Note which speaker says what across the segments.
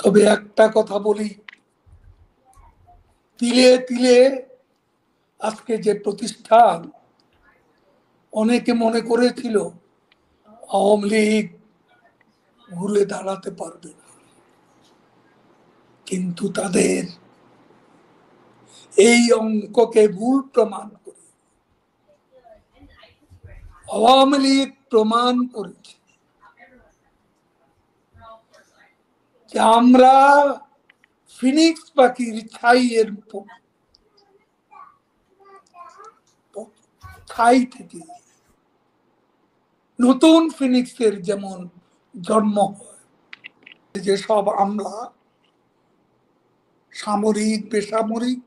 Speaker 1: তবে একটা কথা বলি, তিলে তিলে আজকে যে প্রতিষ্ঠান, অনেকে মনে করেছিল আওয়ামী লীগ ঘুরে দাঁড়াতে পারবে না, কিন্তু তাদের এই অঙ্ককে ভুল প্রমাণ করে আওয়ামী লীগ প্রমাণ করেছে যে আমরা ফিনিক্স পাখির ছাইয়ের ছাই থেকে নতুন ফিনিক্সের যেমন জন্ম হয়, যেসব আমলা সামরিক বেসামরিক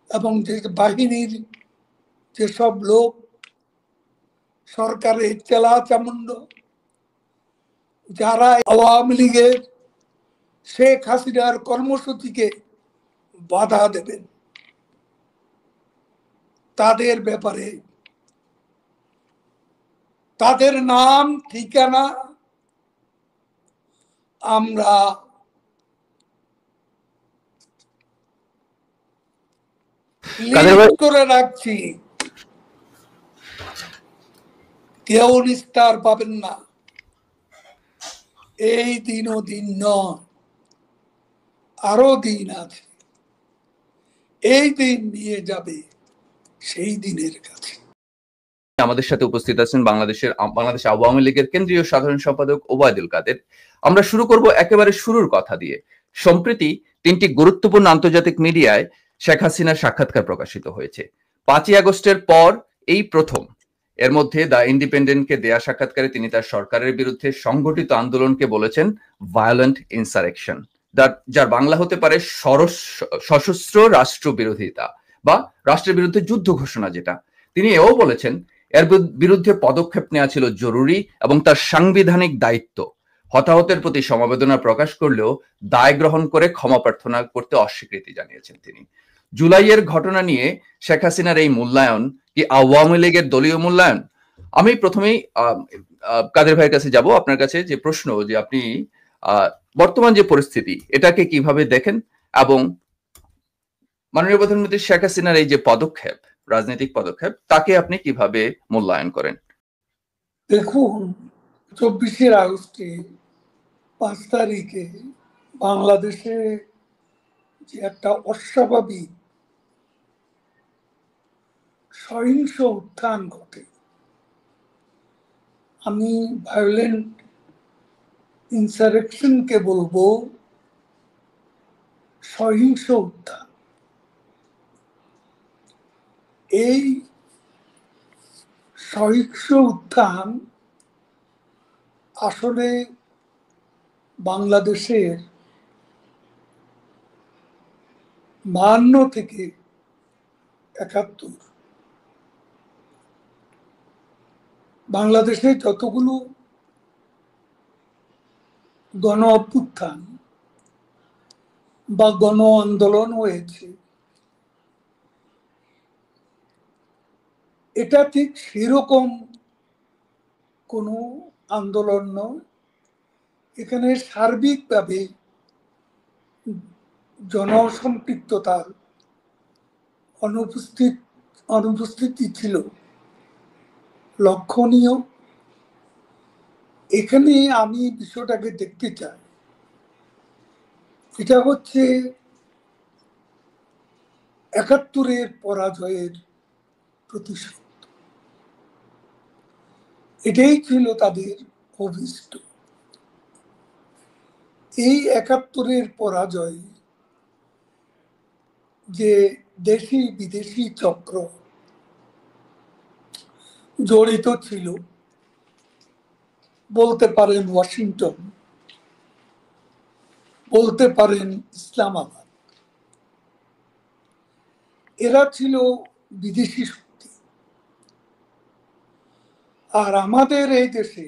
Speaker 1: এবং যে বাহিনীর যেসব লোক সরকারের চেলা চামুন্ড, যারা আওয়ামী লীগের শেখ হাসিনার কর্মসূচিকে বাধা দেবেন, তাদের ব্যাপারে তাদের নাম ঠিকানা আমরা লিস্ট করে রাখছি। কেউ নিস্তার পাবেন না। এই দিনও দিন নয়, আরো দিন আছে। এই দিন নিয়ে যাবে সেই দিনের কাছে।
Speaker 2: আমাদের সাথে উপস্থিত আছেন বাংলাদেশ আওয়ামী লীগের কেন্দ্রীয় সাধারণ সম্পাদক ওবায়দুল কাদের। আমরা শুরু করব একেবারে শুরুর কথা দিয়ে। সম্প্রতি 3টি গুরুত্বপূর্ণ আন্তর্জাতিক মিডিয়ায় শেখ হাসিনার সাক্ষাৎকার প্রকাশিত হয়েছে। 5ই আগস্টের পর এই প্রথম। এর মধ্যে দ্য ইন্ডিপেন্ডেন্টকে দেয়া সাক্ষাৎকারে তিনি তার সরকারের বিরুদ্ধে সংগঠিত আন্দোলনকে বলেছেন ভায়োলেন্ট ইনসারেকশন, যার বাংলা হতে পারে সশস্ত্র রাষ্ট্র বিরোধিতা বা রাষ্ট্রের বিরুদ্ধে যুদ্ধ ঘোষণা। যেটা তিনি এও বলেছেন এর বিরুদ্ধে পদক্ষেপ নেওয়া ছিল জরুরি এবং তার সাংবিধানিক দায়িত্ব। হতাহতের প্রতি সমবেদনা প্রকাশ করলেও দায় গ্রহণ করে ক্ষমা প্রার্থনা করতে অস্বীকৃতি জানিয়েছেন তিনি। জুলাইয়ের ঘটনা নিয়ে শেখ হাসিনার এই মূল্যায়ন কি আওয়ামী লীগের দলীয় মূল্যায়ন? আমি প্রথমেই কাদের ভাইয়ের কাছে যাব, আপনার কাছে যে প্রশ্ন, যে আপনি বর্তমান যে পরিস্থিতি এটাকে কিভাবে দেখেন এবং মাননীয় প্রধানমন্ত্রী শেখ হাসিনার এই যে পদক্ষেপ, রাজনৈতিক পদক্ষেপ, তাকে আপনি কিভাবে মূল্যায়ন করেন?
Speaker 1: দেখুন, 24 আগস্টে 5 তারিখে বাংলাদেশে যে একটা অস্বাভাবিক সহিংস উত্থান ঘটে, আমি ভায়োলেন্ট ইনসারেকশনকে বলবো সহিংস উত্থান। এই সহিংস উত্থান আসলে বাংলাদেশের 52 থেকে 71 বাংলাদেশে যতগুলো গণ অভ্যুত্থান বা গণ আন্দোলন হয়েছে, এটা ঠিক সেরকম কোনো আন্দোলন নয়। এখানে সার্বিকভাবে জনসম্পৃক্ততার অনুপস্থিতি ছিল লক্ষণীয়। এখানে আমি বিষয়টাকে দেখতে চাই, এটা হচ্ছে 71-এর পরাজয়ের প্রতিশোধ। এটাই ছিল তাদের অভিষ্ট। এই 71-এর পরাজয় যে দেশি বিদেশি চক্র জড়িত ছিল, বলতে পারেন ওয়াশিংটন, বলতে পারেন ইসলামাবাদ, এরা ছিল বিদেশি শক্তি। আর আমাদের এই দেশে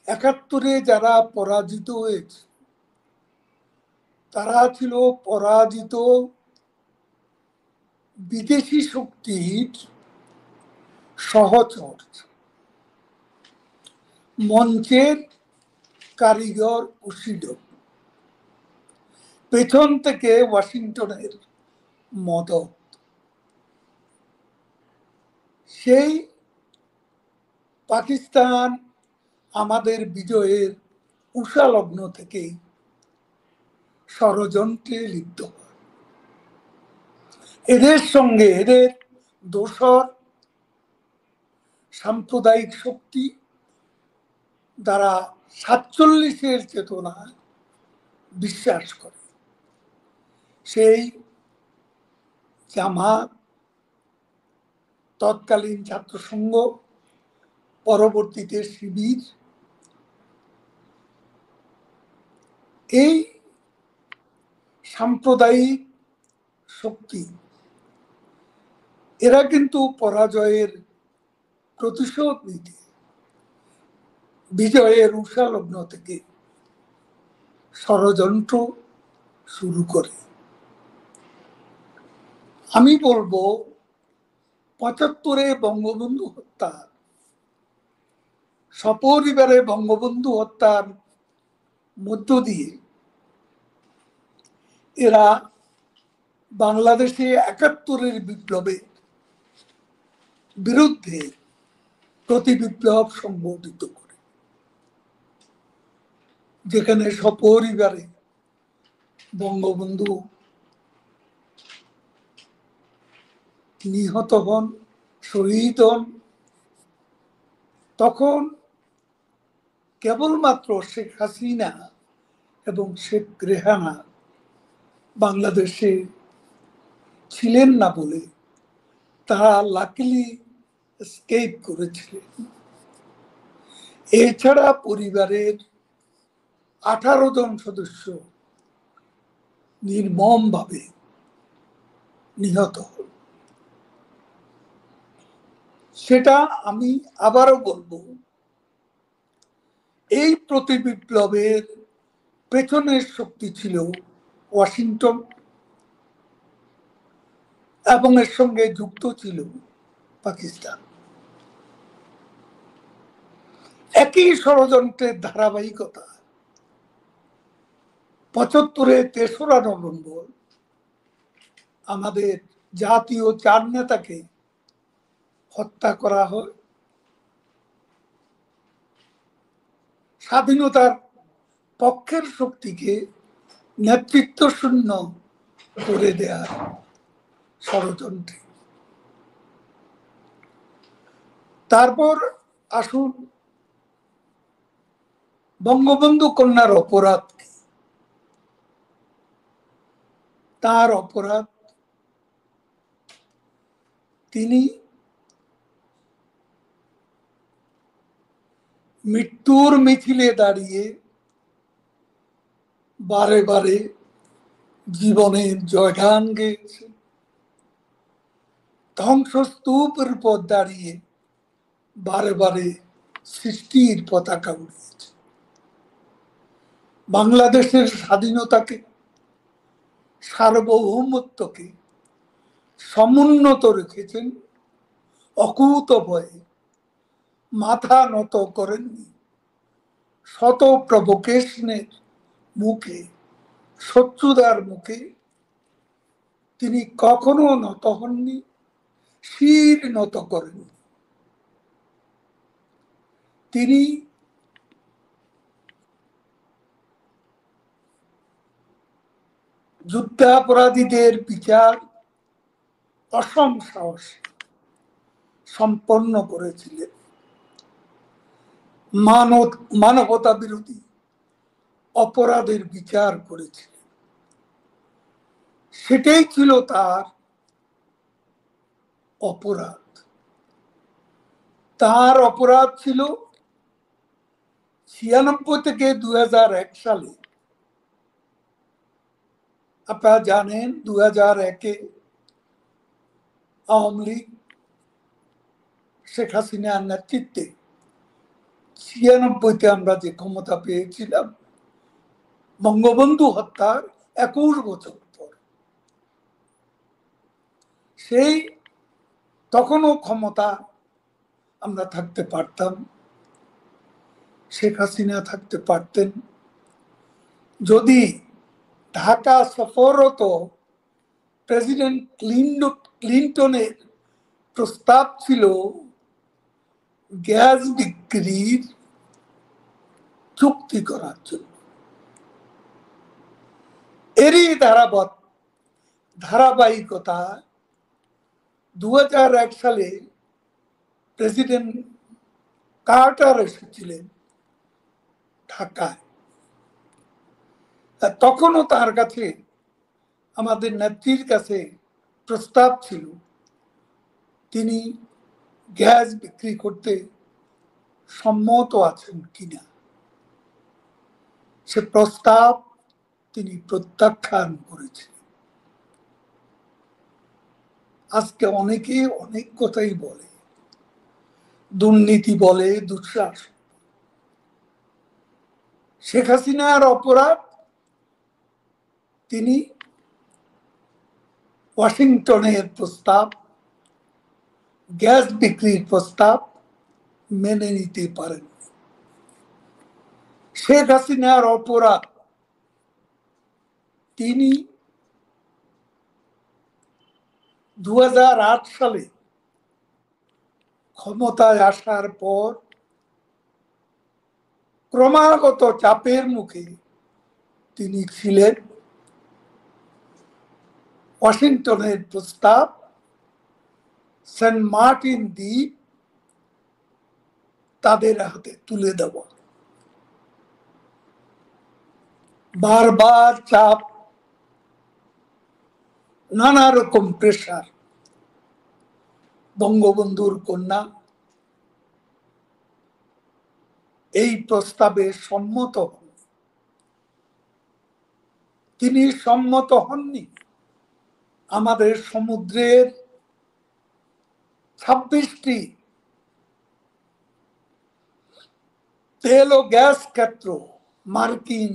Speaker 1: 71-এ যারা পরাজিত হয়েছে, তারা ছিল পরাজিত বিদেশি শক্তির সহচর, মঞ্চের কারিগর উশিল, পেছন থেকে ওয়াশিংটনের মদত। সেই পাকিস্তান আমাদের বিজয়ের উষালগ্ন থেকেই ষড়যন্ত্রে লিপ্ত হয়। এদের সঙ্গে এদের দোসর সাম্প্রদায়িক শক্তি দ্বারা 47-এর চেতনা বিশ্বাস করে। সেই জামাত, তৎকালীন ছাত্র সংঘ, পরবর্তীতে শিবির, এই সাম্প্রদায়িক শক্তি এরা কিন্তু পরাজয়ের প্রতিশোধ নিতে বিজয়ের উষালগ্ন থেকে ষড়যন্ত্র শুরু করে। আমি বলবো 75-এ বঙ্গবন্ধু হত্যা, সপরিবারে বঙ্গবন্ধু হত্যার মধ্য দিয়ে এরা বাংলাদেশে 71-এর বিপ্লবের বিরুদ্ধে প্রতি বিপ্লব সংগঠিত করে, যেখানে সপরিবারে বঙ্গবন্ধু নিহত হন, শহীদ হন। তখন কেবলমাত্র শেখ হাসিনা এবং শেখ রেহানা বাংলাদেশে ছিলেন না বলে তারা লাকিলি এসকেপ করেছিলেন। এছাড়া পরিবারের 18 জন সদস্য নির্মমভাবে নিহত হন। সেটা আমি আবারও বলবো, এই প্রতি বিপ্লবের পেছনের শক্তি ছিল ওয়াশিংটন এবং এর সঙ্গে যুক্ত ছিল পাকিস্তান। একই ষড়যন্ত্রের ধারাবাহিকতা 75-এ 3রা নভেম্বর আমাদের জাতীয় 4 নেতাকে হত্যা করা হয়। স্বাধীনতার পক্ষের শক্তিকে নেতৃত্ব শূন্য করে দেওয়ার ষড়যন্ত্রে। তারপর আসুন বঙ্গবন্ধু কন্যার অপরাধ কি? তার অপরাধ, তিনি মৃত্যুর মিছিলে দাঁড়িয়ে বারে বারে জীবনের জয়গান গেয়েছেন, ধ্বংসস্তূপের উপর দাঁড়িয়ে বারে বারে সৃষ্টির পতাকা উড়িয়েছে, বাংলাদেশের স্বাধীনতাকে, সার্বভৌমত্বকে সমুন্নত রেখেছেন, অকুত ভয়ে মাথা নত করেননি। শত প্রভোকেশনের মুখে, শত্রুতার মুখে তিনি কখনো নত হননি, শির নত করেননি। তিনি যুদ্ধাপরাধীদের বিচার অসম সাহসে সম্পন্ন করেছিলেন, মানবতা বিরোধী অপরাধের বিচার করেছিলেন। সেটাই ছিল তার অপরাধ। তার অপরাধ ছিল 96 থেকে 2001 সালে, আপনারা জানেন 2001-এ আওয়ামী লীগ শেখ হাসিনার নেতৃত্বে 96-তে আমরা যে ক্ষমতা পেয়েছিলাম, বঙ্গবন্ধু হত্যার 21 বছর পর। সেই তখনও ক্ষমতা আমরা থাকতে পারতাম, শেখ হাসিনা থাকতে পারতেন যদি ঢাকা সফররত প্রেসিডেন্ট ক্লিন্টনের প্রস্তাব ছিল গ্যাস বিক্রির চুক্তি করার জন্য। এরই ধারাবাহিকতা 2001 সালে প্রেসিডেন্ট কার্টার এসেছিলেন ঢাকায়। তখনও তার কাছে, আমাদের নেত্রীর কাছে প্রস্তাব ছিল তিনি গ্যাস বিক্রি করতে সম্মত আছেন কিনা। সে প্রস্তাব তিনি প্রত্যাখ্যান করেছেন। আজকে অনেকে অনেক কথাই বলে, দুর্নীতি বলে, দুঃশাসন। শেখ হাসিনার অপরাধ, তিনি ওয়াশিংটনের প্রস্তাব, গ্যাস বিক্রির প্রস্তাব মেনে নিতে পারেন। শেখ হাসিনার অপরাধ, তিনি 2008 সালে ক্ষমতায় আসার পর ক্রমাগত চাপের মুখে তিনি ছিলেন ওয়াশিংটনের প্রস্তাব, সেন্ট মার্টিন দ্বীপ তাদের হাতে তুলে দেওয়া, বারবার চাপ, নানা রকম প্রেসার। বঙ্গবন্ধুর কন্যা এই প্রস্তাবে সম্মত হন। তিনি সম্মত হননি আমাদের সমুদ্রের 26টি তেল ও গ্যাস ক্ষেত্র মার্কিন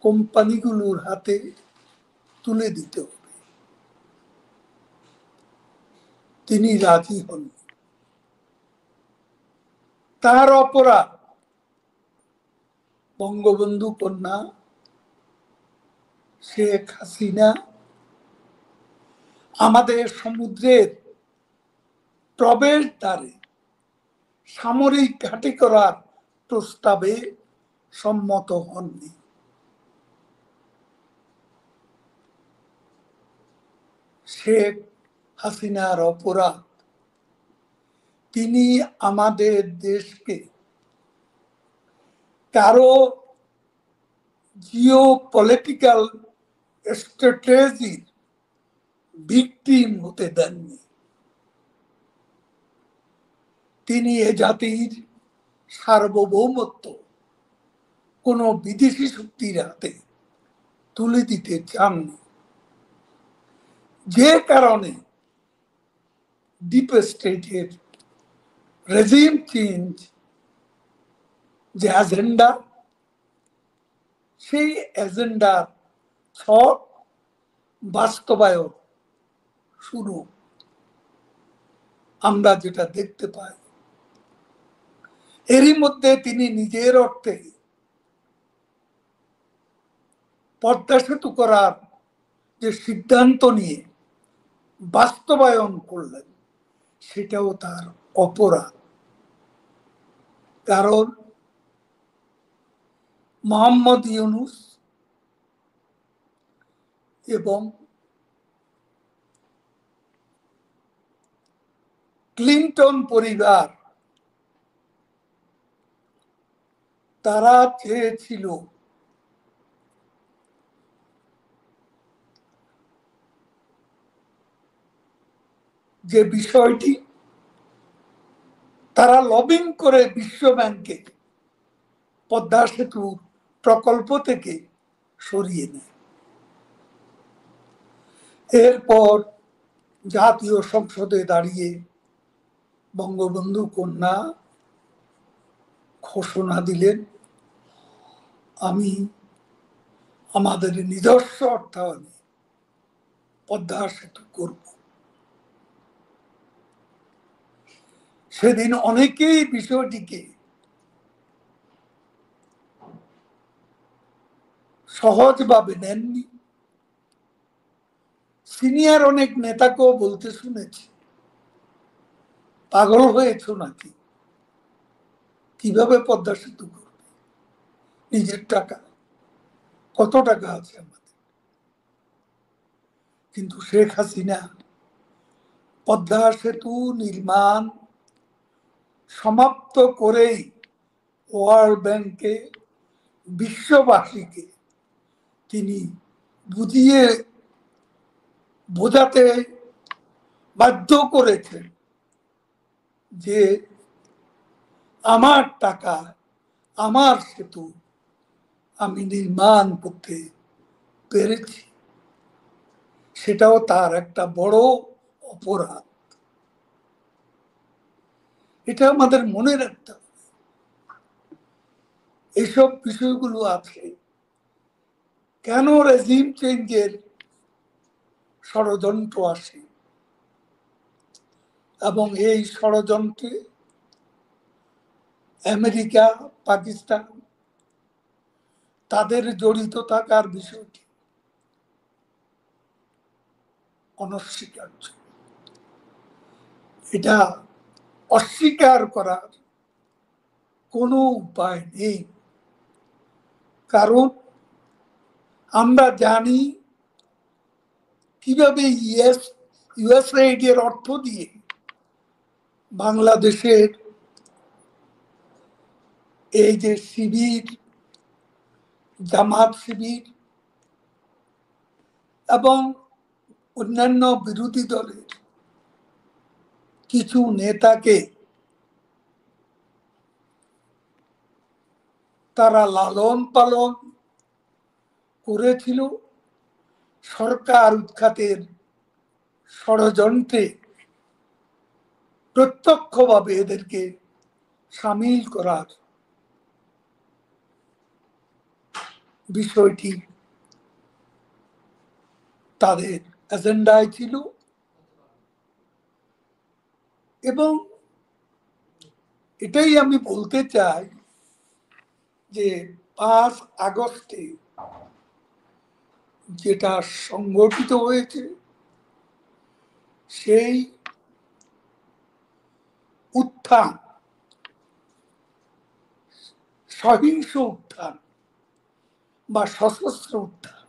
Speaker 1: কোম্পানিগুলোর হাতে তুলে দিতে হবে। তিনি রাজি হন। তার অপরাধ, বঙ্গবন্ধু কন্যা শেখ হাসিনা আমাদের সমুদ্রের প্রবেশ দ্বারে সামরিক ঘাঁটি করার প্রস্তাবে সম্মত হননি। শেখ হাসিনার অপরাধ, তিনি আমাদের দেশকে কারো জিও পলিটিক্যাল স্ট্র্যাটেজির ভিকটিম হতে দেননি। তিনি এ জাতির সার্বভৌমত্ব কোনো বিদেশি শক্তির হাতে তুলে দিতে চাননি। যে কারণে ডিপ স্টেটের রেজিম চেঞ্জ যে এজেন্ডা, সেই এজেন্ডার ছক বাস্তবায়ন শুরু আমরা যেটা দেখতে পাই। এরই মধ্যে তিনি নিজের অর্থে পদ্মা সেতু করার যে সিদ্ধান্ত নিয়ে বাস্তবায়ন করলেন, সেটাও তার অপরাধ। কারণ মোহাম্মদ ইউনূস এবং ক্লিন্টন পরিবার, তারা চেয়েছিল যে বিষয়টি, তারা লবিং করে বিশ্ব ব্যাংকে পদ্মা সেতু প্রকল্প থেকে সরিয়ে নেয়। এরপর জাতীয় সংসদে দাঁড়িয়ে বঙ্গবন্ধু কন্যা ঘোষণা দিলেন, আমি আমাদের নিজস্ব অর্থায়নে পদ্মা সেতু করব। সেদিন অনেকেই বিষয়টিকে সহজভাবে নেননি। সিনিয়র অনেক নেতাকেও বলতে শুনেছি, পাগল হয়েছ নাকি, কিভাবে পদ্মা সেতু করবে, নিজের টাকা, কত টাকা আছে আমাদের। কিন্তু শেখ হাসিনা পদ্মা সেতু নির্মাণ সমাপ্ত করেই ওয়ার্ল্ড ব্যাংকে বিশ্ববাসীকে তিনি বুঝিয়ে বোঝাতে বাধ্য করেছেন যে আমার টাকা, আমার সেতু আমি নির্মাণ করতে পেরেছি। সেটাও তার একটা বড় অপরাধ। এটা আমাদের মনে রাখতে হবে। এইসব বিষয়গুলো আছে। কেন রেজিম চেঞ্জের ষড়যন্ত্র আসে এবং এই ষড়যন্ত্রে আমেরিকা, পাকিস্তান তাদের জড়িত থাকার বিষয়টি অনস্বীকার্য। এটা অস্বীকার করার কোনো উপায় নেই। কারণ আমরা জানি কিভাবে ইউএসএইড এর অর্থ দিয়ে বাংলাদেশের এই যে শিবির, জামাত শিবির এবং অন্যান্য বিরোধী দলের কিছু নেতাকে তারা লালন পালন করেছিল সরকার উৎখাতের ষড়যন্ত্রে প্রত্যক্ষভাবে এদেরকে সামিল করার বিষয়টি তাদের এজেন্ডায় ছিল। এবং এটাই আমি বলতে চাই যে 5 আগস্টে যেটা সংগঠিত হয়েছে সেই উত্থান, সহিংস উত্থান বা সশস্ত্র উত্থান,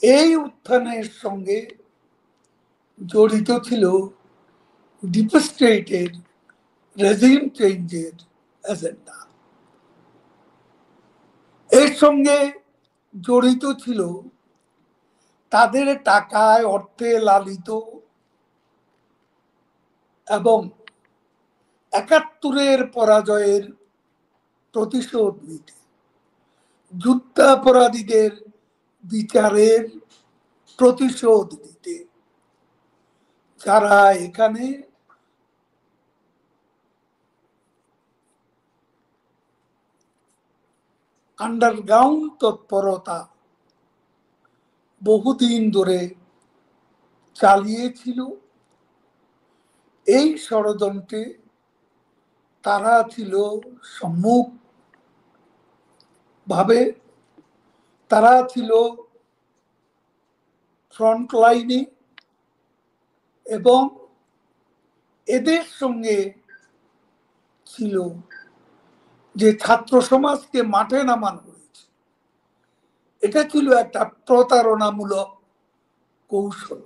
Speaker 1: এই উত্থানের সঙ্গে জড়িত ছিল ডিপ স্টেটের রেজিম চেঞ্জের এজেন্ডা। এর সঙ্গে জড়িত ছিল তাদের টাকায় অর্থে লালিত এবং ৭১-এর পরাজয়ের প্রতিশোধ নিতে, যুদ্ধাপরাধীদের বিচারের প্রতিশোধ নিতে যারা এখানে আন্ডারগ্রাউন্ড তৎপরতা বহুদিন ধরে চালিয়েছিল, এই ষড়যন্ত্রে তারা ছিল সম্মুখ ভাবে, তারা ছিল ফ্রন্ট লাইনে এবং এদের সঙ্গে ছিল যে ছাত্র সমাজকে মাঠে নামানো হয়েছে। এটা ছিল একটা প্রতারণামূলক কৌশল।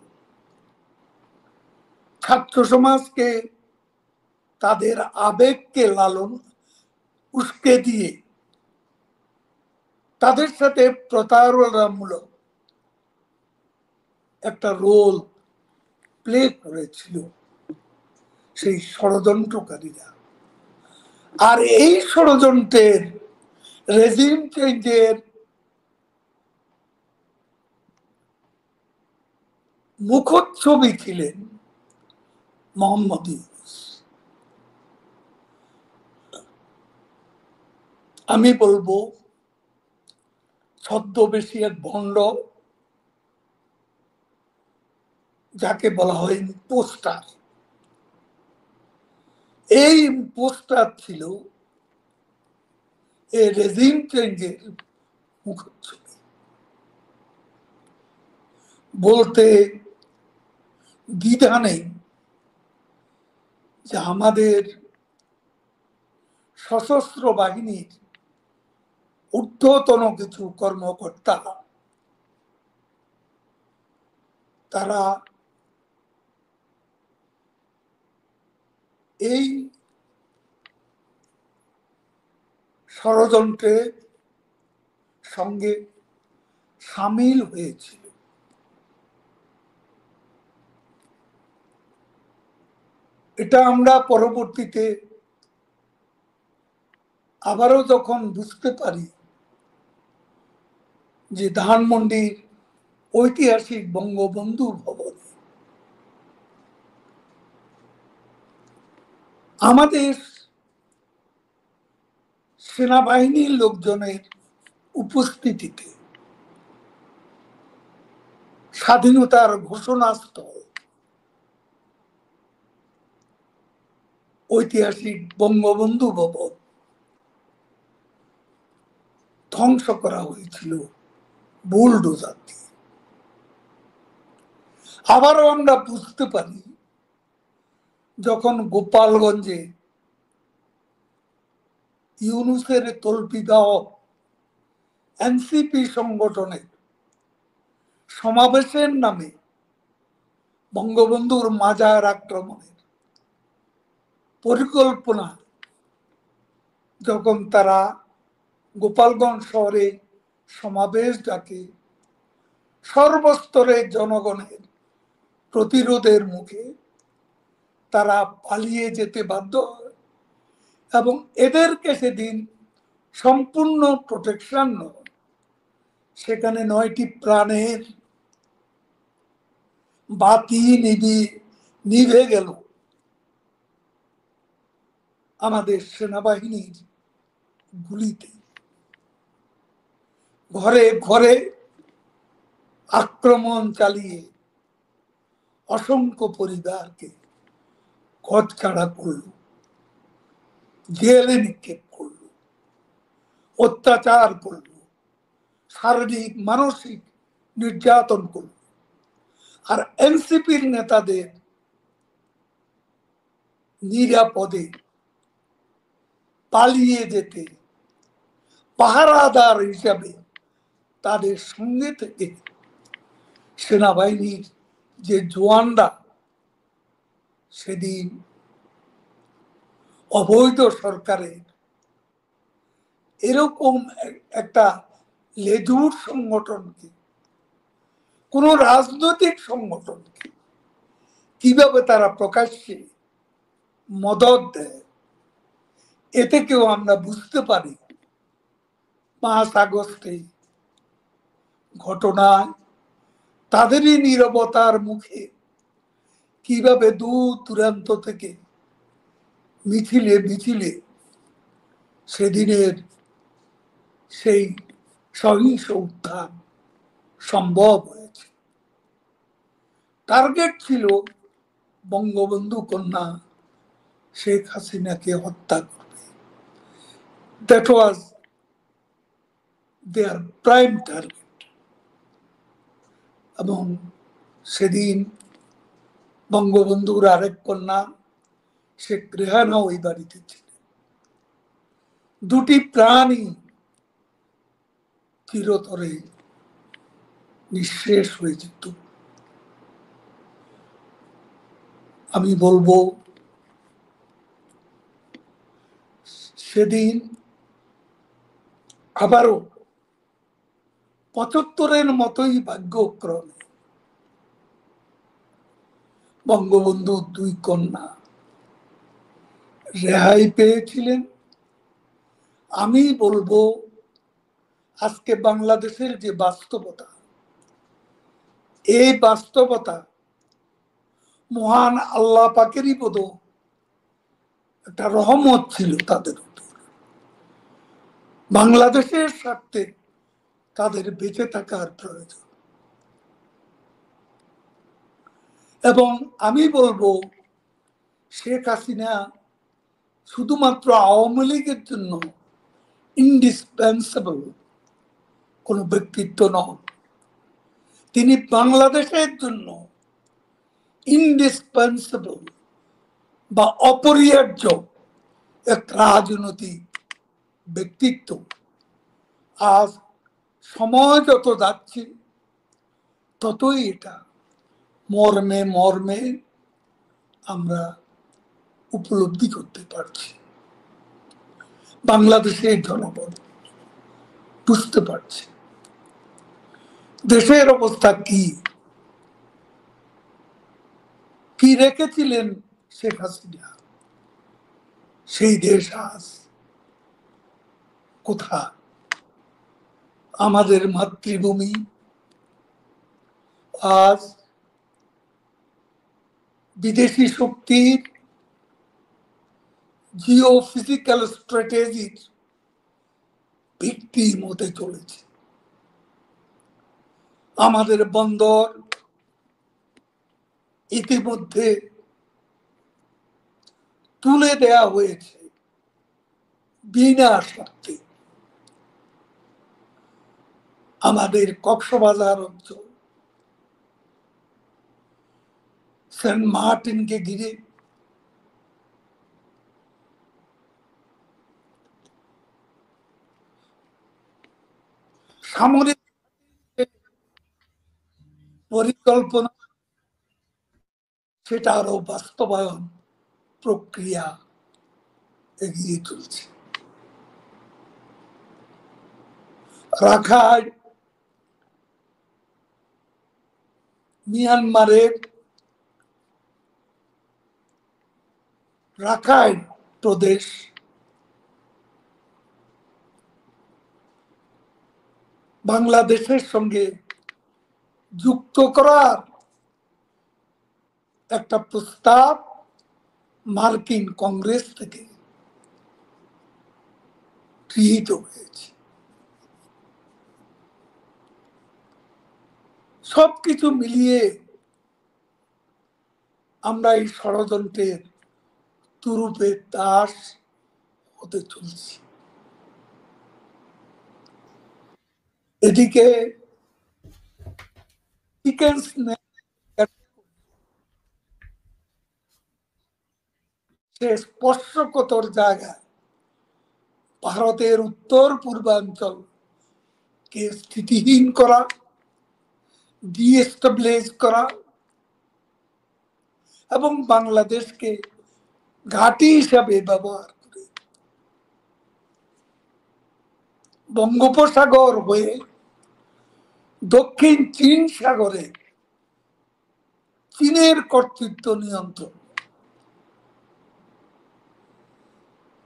Speaker 1: ছাত্র সমাজকে তাদের আবেগকে লালন উস্কে দিয়ে তাদের সাথে প্রতারণামূলক একটা রোল প্লে করেছিল সেই ষড়যন্ত্রকারীরা। আর এই ষড়যন্ত্রের রেজিম চেঞ্জের মুখচ্ছবি ছিলেন মোহাম্মদ ইউনূস। আমি বলবো ছদ্মবেশী এক ভণ্ড, যাকে বলা হয় ইম্পোস্টার। এই ইম্পোস্টার ছিল এই রেজিম চেঞ্জের মুখচ্ছবি। বলতে দ্বিধা নেই যে আমাদের সশস্ত্র বাহিনীর ঊর্ধ্বতন কিছু কর্মকর্তা তারা এই ষড়যন্ত্রের সঙ্গে সামিল হয়েছিল। এটা আমরা পরবর্তীতে আবারও যখন বুঝতে পারি যে ধানমন্ডির ঐতিহাসিক বঙ্গবন্ধু ভবন আমাদের সেনাবাহিনীর লোকজনের উপস্থিতিতে স্বাধীনতার ঘোষণাস্থল ঐতিহাসিক বঙ্গবন্ধু ভবন ধ্বংস করা হয়েছিল বুলডোজার দিয়ে। আবারও আমরা বুঝতে পারি যখন গোপালগঞ্জে ইউনূসের তল্পিদায়ক এনসিপি সংগঠনের সমাবেশের নামে বঙ্গবন্ধুর মাজার আক্রমণের পরিকল্পনা যখন তারা গোপালগঞ্জ শহরে সমাবেশ ডাকে, সর্বস্তরের জনগণের প্রতিরোধের মুখে তারা পালিয়ে যেতে বাধ্য হয় এবং এদেরকে সেদিন সম্পূর্ণ প্রোটেকশন নয়, সেখানে 9টি প্রাণের বাতি নিভে গেল আমাদের সেনাবাহিনীর গুলিতে। ঘরে ঘরে আক্রমণ চালিয়ে অসংখ্য পরিবারকে ঘরছাড়া করল, জেলে নিক্ষেপ করল, অত্যাচার করল, শারীরিক মানসিক নির্যাতন করল। আর এনসিপির নেতাদের নিরাপদে পালিয়ে যেতে পাহারাদার হিসাবে তাদের সঙ্গে থেকে সেনাবাহিনীর যে জওয়ানরা সেদিন অবৈধ সরকারের এরকম একটা লেজুর সংগঠনকে, কোন রাজনৈতিক সংগঠনকে কিভাবে তারা প্রকাশ্যে মদত দেয়, এ থেকেও আমরা বুঝতে পারি 5 আগস্টে ঘটনায় তাদেরই নীরবতার মুখে কিভাবে দূর দূরান্ত থেকে মিছিলে মিছিলে সেদিনের সেই সহিংস উত্থান সম্ভব হয়েছে। টার্গেট ছিল বঙ্গবন্ধু কন্যা শেখ হাসিনাকে হত্যা করবে। That was their prime target. এবং সেদিন বঙ্গবন্ধুর আরেক কন্যা শেখ রেহানা ওই বাড়িতে ছিলেন। 2টি প্রাণই চিরতরে নিঃশেষ হয়ে যেত। আমি বলবো সেদিন আবারও 75-এর মতোই ভাগ্যক্রমে বঙ্গবন্ধু 2 কন্যা রেহাই পেয়েছিলেন। আমি বলবো আজকে বাংলাদেশের যে বাস্তবতা, এই বাস্তবতা মহান আল্লাহ পাকেরই বোধ একটা রহমত ছিল তাদের উপর। বাংলাদেশের স্বার্থে তাদের বেঁচে থাকার প্রয়োজন। এবং আমি বলবো শেখ হাসিনা শুধুমাত্র আওয়ামী লীগের জন্য ইন্ডিসপেন্সেবল কোনো ব্যক্তিত্ব নন, তিনি বাংলাদেশের জন্য ইনডিসপেন্সেবল বা অপরিহার্য এক রাজনৈতিক ব্যক্তিত্ব। আজ সময় যত যাচ্ছে ততই এটা মর্মে মর্মে আমরা উপলব্ধি করতে পারছি। বাংলাদেশের জনগণ বুঝতে পারছে দেশের অবস্থা কি কি রেখেছিলেন শেখ হাসিনা, সেই দেশ আজ কোথায়? আমাদের মাতৃভূমি আজ বিদেশি শক্তির জিও ফিজিক্যাল স্ট্র্যাটেজির ভিত্তির মধ্যে চলেছে। আমাদের বন্দর ইতিমধ্যে তুলে দেয়া হয়েছে বিনা শর্তে। আমাদের কক্সবাজার অঞ্চল, সেন্ট মার্টিনকে ঘিরে সামরিক পরিকল্পনা, সেটা আরো বাস্তবায়ন প্রক্রিয়া এগিয়ে চলছে। রাখাইন, মিয়ানমারের রাখাইন প্রদেশ বাংলাদেশের সঙ্গে যুক্ত করার একটা প্রস্তাব মার্কিন কংগ্রেস থেকে গৃহীত হয়েছে। সবকিছু মিলিয়ে আমরা এই ষড়যন্ত্রের তুরুপে দাস হতে চলছি। এদিকে সে স্পর্শকাতর জায়গায় ভারতের উত্তর পূর্বাঞ্চলকে স্থিতিহীন করা, ডিএস্টাবলিশ করা এবং বাংলাদেশকে ঘাঁটি হিসাবে ব্যবহার করে বঙ্গোপসাগর হয়ে দক্ষিণ চীন সাগরে চীনের কর্তৃত্ব নিয়ন্ত্রণ,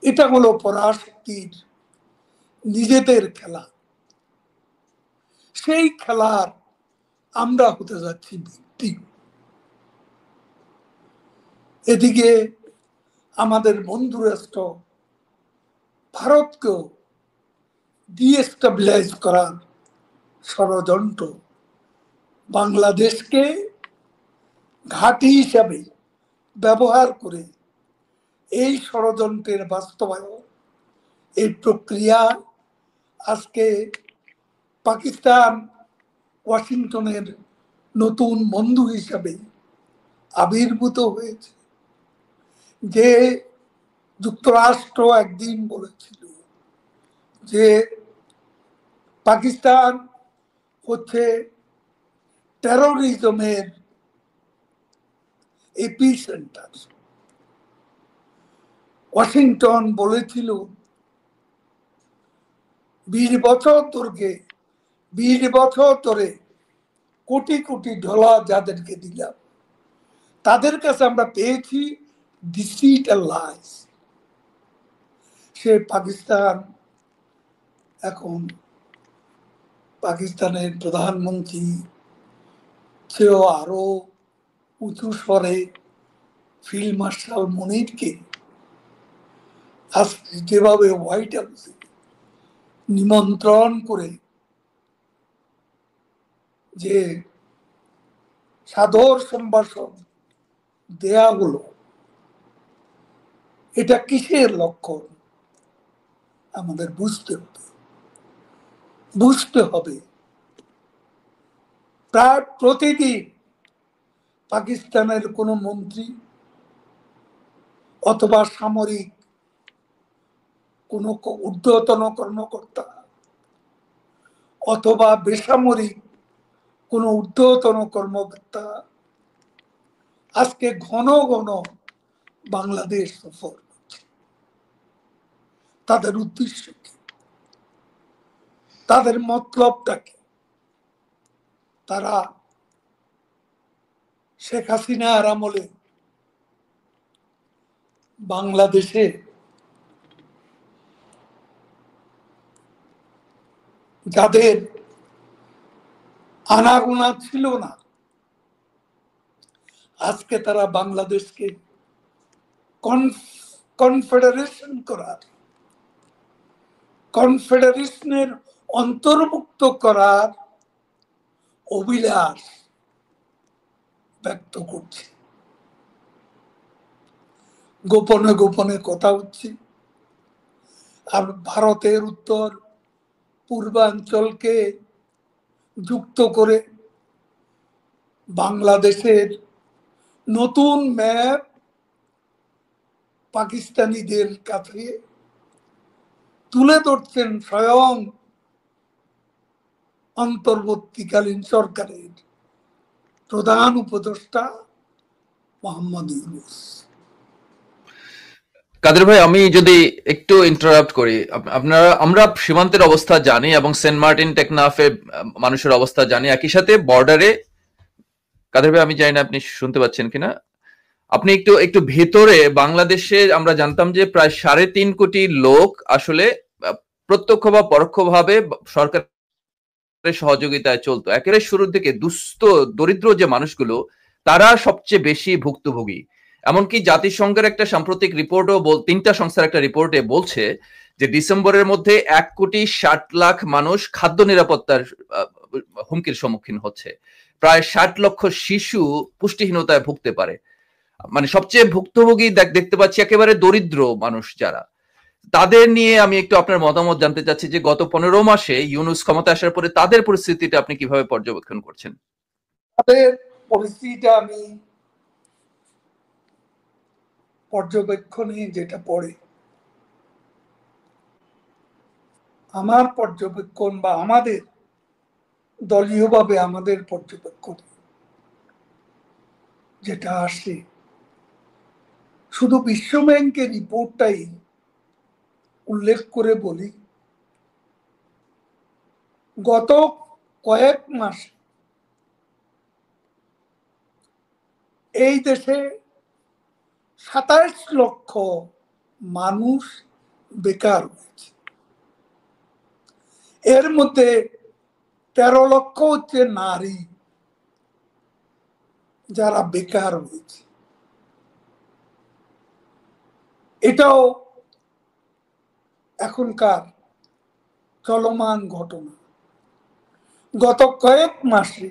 Speaker 1: এটা হলো পরাশক্তির নিজেদের খেলা। সেই খেলার আমরা হতে যাচ্ছি ভিত্তি। এদিকে আমাদের বন্ধু রাষ্ট্র ভারতকেও ডিএস্টাবলাইজ করার ষড়যন্ত্র, বাংলাদেশকে ঘাঁটি হিসাবে ব্যবহার করে এই ষড়যন্ত্রের বাস্তবায়ন, এই প্রক্রিয়া আজকে পাকিস্তান ওয়াশিংটনের নতুন বন্ধু হিসাবে আবির্ভূত হয়েছে। যে যুক্তরাষ্ট্র একদিন বলেছিল যে পাকিস্তান হচ্ছে টেরোরিজমের এপিসেন্টার, ওয়াশিংটন বলেছিল 20 বছর ধরে কোটি কোটি ডলার যাদেরকে দিলাম তাদের কাছে আমরা পেয়েছি ডিসিট আর লাইস। সে পাকিস্তান এখন পাকিস্তানের প্রধানমন্ত্রী সেও আরো উঁচু স্বরে ফিল্ড মার্শাল মুনিরকে আজকে যেভাবে হোয়াইট হাউসে নিমন্ত্রণ করে যে সাদর সম্ভাষণ দেয়া হলো, এটা কিসের লক্ষণ আমাদের বুঝতে হবে। বুঝতে হবে প্রায় প্রতিদিন পাকিস্তানের কোনো মন্ত্রী অথবা সামরিক কোনো ঊর্ধ্বতন কর্মকর্তা অথবা বেসামরিক কোনো ঊর্ধ্বতন কর্মকর্তা আজকে ঘন ঘন বাংলাদেশ সফর করছে। তাদের উদ্দেশ্য কি, তাদের মতলবটা কি? তারা শেখ হাসিনার আমলে বাংলাদেশে যাদের আনাগোনা ছিল না, আজকে তারা বাংলাদেশকে কনফেডারেশন করার, কনফেডারেশনের অন্তর্ভুক্ত করার অভিলাষ ব্যক্ত করছে। গোপনে গোপনে কথা হচ্ছে, আর ভারতের উত্তর পূর্বাঞ্চলকে যুক্ত করে বাংলাদেশের নতুন ম্যাপ পাকিস্তানিদের কাছে তুলে ধরছেন স্বয়ং অন্তর্বর্তীকালীন সরকারের প্রধান উপদেষ্টা মোহাম্মদ ইউনূস।
Speaker 2: কাদের ভাই, আমি যদি একটু ইন্টারাপ্ট করি, আমরা সীমান্তের অবস্থা জানি এবং সেন্ট মার্টিন টেকনাফে মানুষের অবস্থা জানি, একই সাথে বর্ডারে। কাদের ভাই, আমি জানি না আপনি শুনতে পাচ্ছেন কিনা, আপনি একটু ভেতরে বাংলাদেশে আমরা জানতাম যে প্রায় 3.5 কোটি লোক আসলে প্রত্যক্ষ বা পরোক্ষভাবে সরকারের সহযোগিতায় চলতো। একেবারে শুরুর দিকে দুস্থ দরিদ্র যে মানুষগুলো, তারা সবচেয়ে বেশি ভুক্তভোগী। এমনকি জাতিসংঘের একটা সাম্প্রতিক রিপোর্টও 3টা সংস্থার একটা রিপোর্টে বলছে যে ডিসেম্বরের মধ্যে 1,60,00,000 মানুষ খাদ্য নিরাপত্তার হুমকির সম্মুখীন হচ্ছে। প্রায় 60 লক্ষ শিশু পুষ্টিহীনতায় ভুগতে পারে। মানে সবচেয়ে ভুক্তভোগী দেখতে পাচ্ছি একেবারে দরিদ্র মানুষ যারা। তাদের নিয়ে আমি একটু আপনার মতামত জানতে চাচ্ছি যে গত 15 মাসে ইউনূস ক্ষমতা আসার পরে তাদের পরিস্থিতিটা আপনি কিভাবে পর্যবেক্ষণ করছেন?
Speaker 1: তাদের পরিস্থিতিটা আমি পর্যবেক্ষণে যেটা পড়ে, আমার পর্যবেক্ষণ বা আমাদের দলীয়ভাবে আমাদের পর্যবেক্ষণ যেটা আসে, শুধু বিশ্ব ব্যাংকের রিপোর্টটাই উল্লেখ করে বলি, গত কয়েক মাস এই দেশে 27 লক্ষ মানুষ বেকার হয়েছে। এর মধ্যে 13 লক্ষ হচ্ছে নারী যারা বেকার হয়েছে। এটাও এখনকার চলমান ঘটনা। গত কয়েক মাসে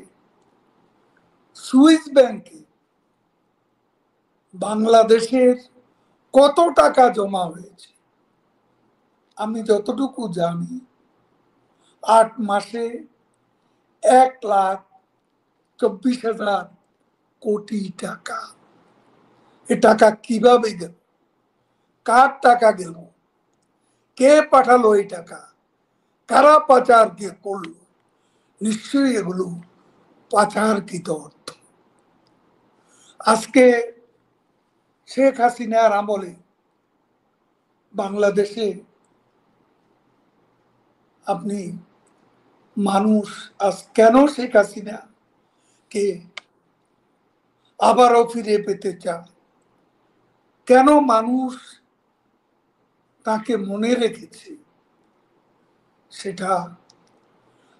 Speaker 1: সুইস ব্যাংকে বাংলাদেশের কত টাকা জমা হয়েছে আমি যতটুকু জানি, 8 মাসে 1,24,000 কোটি টাকা। এ টাকা কিভাবে গেল, কার টাকা গেল, কে পাঠালো এই টাকা, কারা পাচার কে করলো? নিশ্চয়ই এগুলো পাচারকৃত অর্থ। আজকে শেখ হাসিনার আমলে বাংলাদেশে আপনি মানুষ আজ কেন শেখ হাসিনা কে আবারও ফিরে পেতে চায়, কেন মানুষ তাকে মনে রেখেছে, সেটা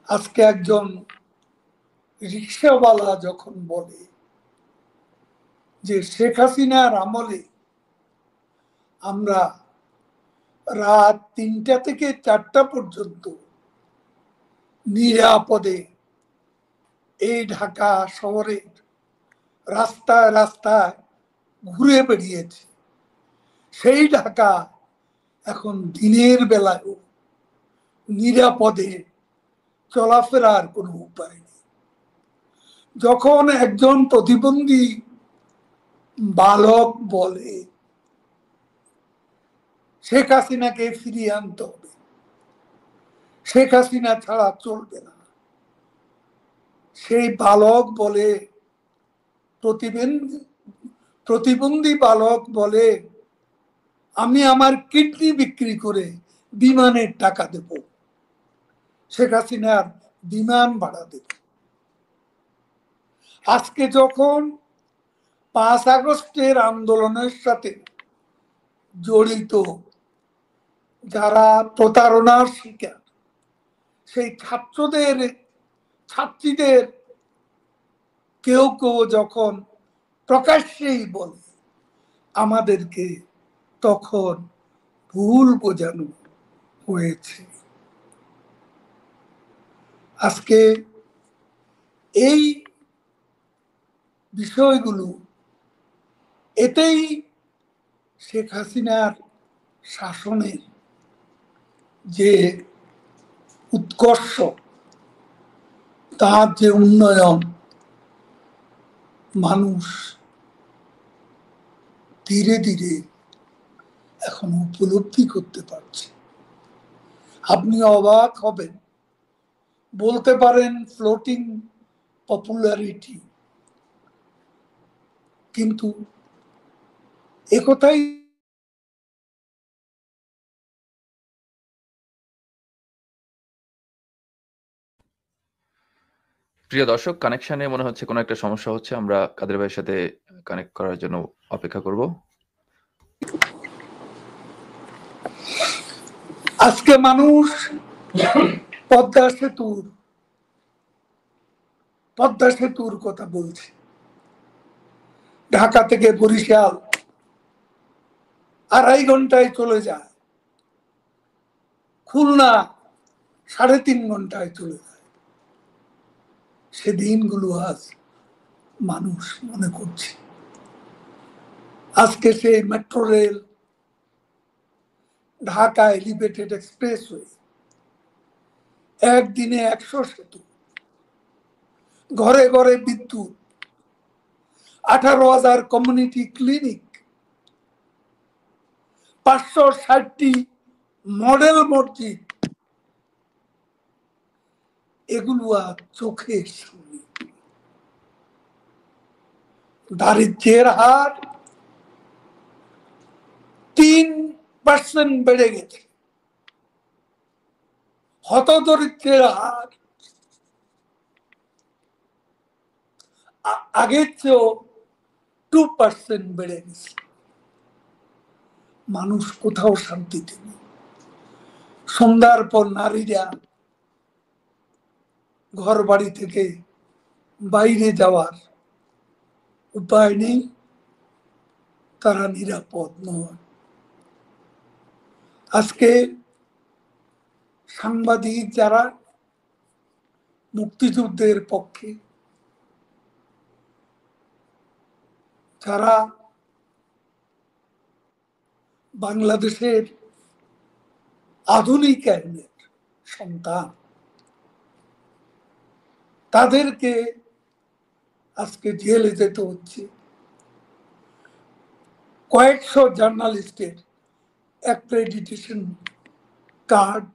Speaker 1: আজকে একজন রিক্সাওয়ালা যখন বলে যে শেখ হাসিনার আমলে আমরা রাত 3টা থেকে 4টা পর্যন্ত নিরাপদে এই ঢাকা শহরের রাস্তায় রাস্তায় ঘুরে বেড়িয়েছে, সেই ঢাকা এখন দিনের বেলায়ও নিরাপদে চলাফেরার কোনো উপায় নেই। যখন একজন প্রতিবন্ধী বালক বলে শেখ হাসিনাকে ফিরিয়ে আনতে হবে, শেখ হাসিনা ছাড়া চলবে না, সেই বালক বলে, প্রতিবন্ধী বালক বলে, আমি আমার কিডনি বিক্রি করে বিমানের টাকা দেব, শেখ হাসিনার বিমান ভাড়া দেব। আজকে যখন 5 আগস্টের আন্দোলনের সাথে জড়িত যারা প্রতারণার শিকার, সেই ছাত্রীদের কেউ কেউ যখন প্রকাশ্যেই বলে আমাদেরকে, তখন ভুল বোঝানো হয়েছে। আজকে এই বিষয়গুলো এতেই শেখ হাসিনার শাসনের যে উৎকর্ষ, তার যে উন্নয়ন মানুষ ধীরে ধীরে এখন উপলব্ধি করতে পারছে। আপনি অবাক হবেন, বলতে পারেন ফ্লোটিং পপুলারিটি, কিন্তু একথাই
Speaker 2: প্রিয় দর্শক, কানেকশনে মনে হচ্ছে কোনো একটা সমস্যা হচ্ছে। আমরা কাদের ভাইয়ের সাথে কানেক্ট করার জন্য অপেক্ষা করব।
Speaker 1: আজকে মানুষ পদ্মা সেতুর কথা বলছে। ঢাকা থেকে বরিশাল 2.5 ঘন্টায় চলে যায়, খুলনা 3.5 ঘন্টায় চলে যায়। সে দিনগুলো আজ মানুষ মনে করছে। আজকে সেই metro rail, Dhaka elevated expressway, একদিনে 100 সেতু, ঘরে ঘরে বিদ্যুৎ, 18,000 কমিউনিটি ক্লিনিক, 560টি মডেল মসজিদ, এগুলো আর চোখের সামনে। দারিদ্র্যের হার 3% বেড়ে গেছে, হতদরিদ্রের হার আগের চেয়েও 2% বেড়ে গেছে। মানুষ কোথাও শান্তিতে নেই। সন্ধ্যার পর নারীরা ঘর বাড়ি থেকে বাইরে যাওয়ার উপায় নেই, তারা নিরাপদ নয়। আজকে সাংবাদিক যারা মুক্তিযুদ্ধের পক্ষে, যারা বাংলাদেশের আধুনিকায়নের সন্তান, তাদেরকে আজকে জেলে যেতে হচ্ছে। কয়েকশো জার্নালিস্টের অ্যাক্রেডিটেশন কার্ড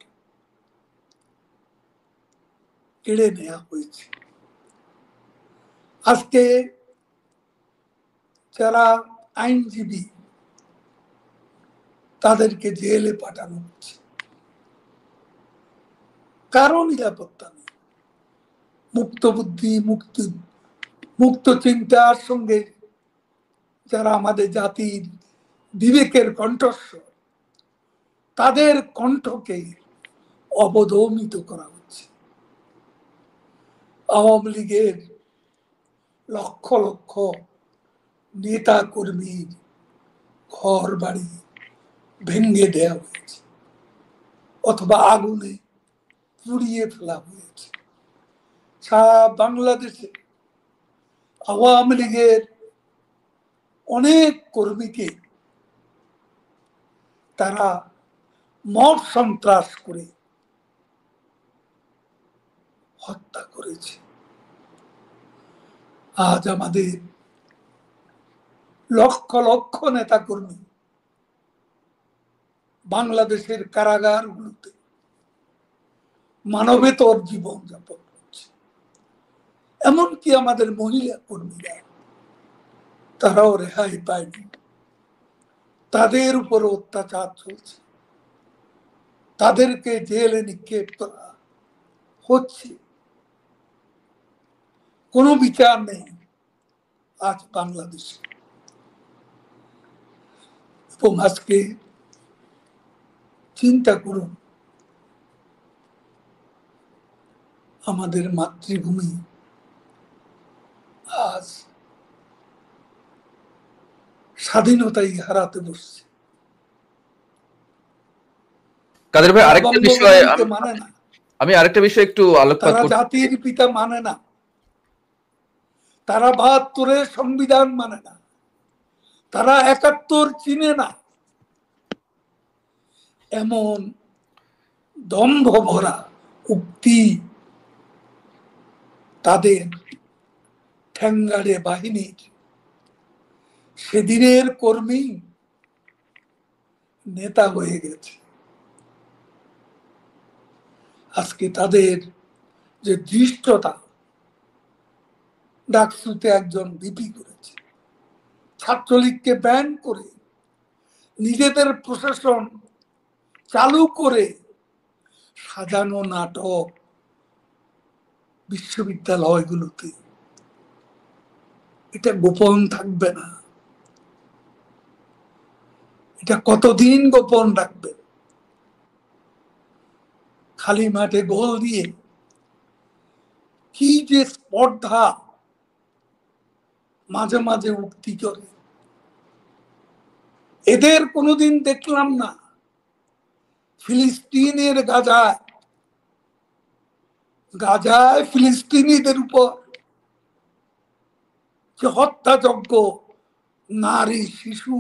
Speaker 1: কেড়ে নেওয়া হয়েছে। আজকে যারা আইনজীবী, তাদেরকে জেলে পাঠানো হচ্ছে, কারো নিরাপত্তা নেই। মুক্ত বুদ্ধি, মুক্ত চিন্তার সঙ্গে যারা আমাদের জাতির বিবেকের কণ্ঠস্বর, তাদের কণ্ঠকে অবদমিত করা হচ্ছে। আওয়ামী লীগের লক্ষ লক্ষ নেতা কর্মীর ঘর বাড়ি ভেঙে দেওয়া হয়েছে, অথবা আগুনে পুড়িয়ে ফেলা হয়েছে। সারা বাংলাদেশে আওয়ামী লীগের অনেক কর্মীকে তারা মব সন্ত্রাস করে হত্যা করেছে। আজ আমাদের লক্ষ লক্ষ নেতা কর্মী বাংলাদেশের কারাগারগুলোতে মানবেতর জীবন যাপন করছে। এমনকি আমাদের মহিলা কর্মীরা, তারাও রেহাই পায়নি। তাদের উপর অত্যাচার চলছে, তাদেরকে জেলে নিক্ষেপ করা হচ্ছে, কোনো বিচার নেই আজ বাংলাদেশে। এবং আজকে চিন্তা করুন, আমাদের মাতৃভূমি আজ স্বাধীনতাই হারাতে বসছে।
Speaker 2: কাদের ভাই, আরেকটা বিষয়
Speaker 1: মানে না,
Speaker 2: আমি আরেকটা বিষয় একটু আলোকপাত
Speaker 1: তারা
Speaker 2: করতে,
Speaker 1: জাতির পিতা মানে না, তারা ৭২-এর সংবিধান মানে না, তারা ৭১ চিনে না। এমন দম্ভ ভরা উক্তি তাদের ঠ্যাঙ্গারে বাহিনীর সেদিনের কর্মী নেতা হয়ে গেছে। আজকে তাদের যে ধৃষ্টতা, ডাকসুতে একজন বিপি করেছে, ছাত্রলীগকে ব্যান করে নিজেদের প্রশাসন চালু করে সাজানো নাটক বিশ্ববিদ্যালয়গুলোতে, এটা গোপন থাকবে না। এটা কতদিন গোপন রাখবে? খালি মাঠে গোল দিয়ে কি যে স্পর্ধা মাঝে মাঝে উক্তি করে, এদের কোনোদিন দেখলাম না ফিলিস্তিনের গাজায় ফিলিস্তিনিদের উপর যে হত্যাযজ্ঞ, নারী শিশু,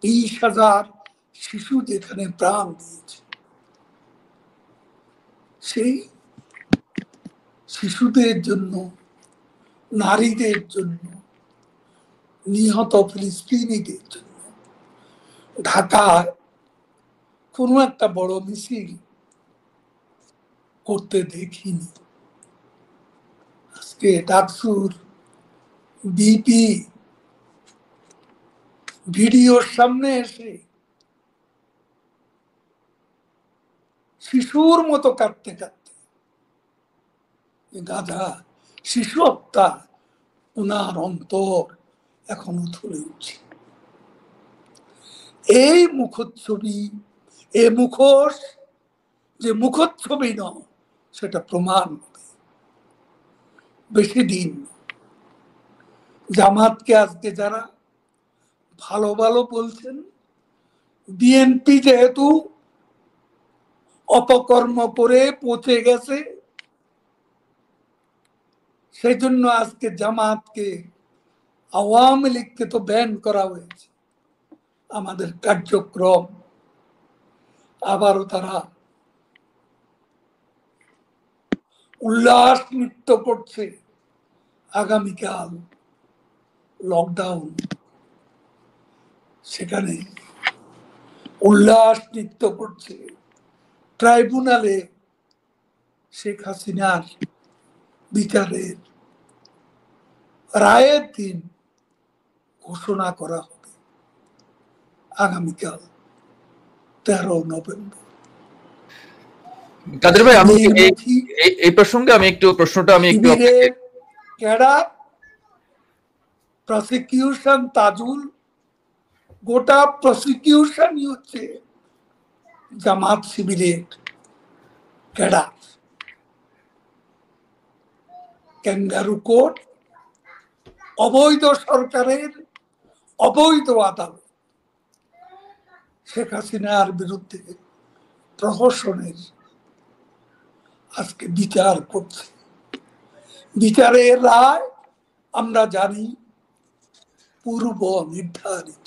Speaker 1: ২০,০০০ শিশু যেখানে প্রাণ দিয়েছে, সেই শিশুদের জন্য, নারীদের জন্য, নিহত ফিলিস্তিনিদের জন্য ঢাকায় কোনো একটা বড় মিছিল করতে দেখিনি। আজকে ডাকসুর বিপি ভিডিওর সামনে এসে শিশুর মতো কাঁদতে কাঁদতে, গাধা শিশু হত্যা, ওনার অন্তর এখনো থলে উঠছে। এই মুখচ্ছবি, এ মুখোশ যে মুখচ্ছবি নয়, সেটা প্রমাণ হবে বেশি দিন। জামাতকে আজকে যারা ভালো ভালো বলছেন, বিএনপি যেহেতু অপকর্ম করে পচে গেছে, সেই জন্য আজকে জামাতকে, আওয়ামী লীগকে তো ব্যান করা হয়েছে আমাদের কার্যক্রম। আবারও তারা উল্লাস নৃত্য করছে। আগামীকাল লকডাউন, সেখানে উল্লাস নৃত্য করছে। ট্রাইব্যুনালে শেখ হাসিনার বিচারের রায়ের দিন ঘোষণা করা হবে আগামীকাল 13 নভেম্বর।
Speaker 2: কাদের ভাই, আমি এই প্রসঙ্গে আমি একটু
Speaker 1: ক্যাডার প্রসিকিউশন, তাজুল, গোটা প্রসিকিউশনই হচ্ছে জামাত শিবিরের ক্যাডার। ক্যাঙ্গারু কোর্ট, অবৈধ সরকারের অবৈধ আদালত, শেখ হাসিনার বিরুদ্ধে প্রহসনের আজকে বিচার করছে। বিচারের রায় আমরা জানি পূর্ব নির্ধারিত,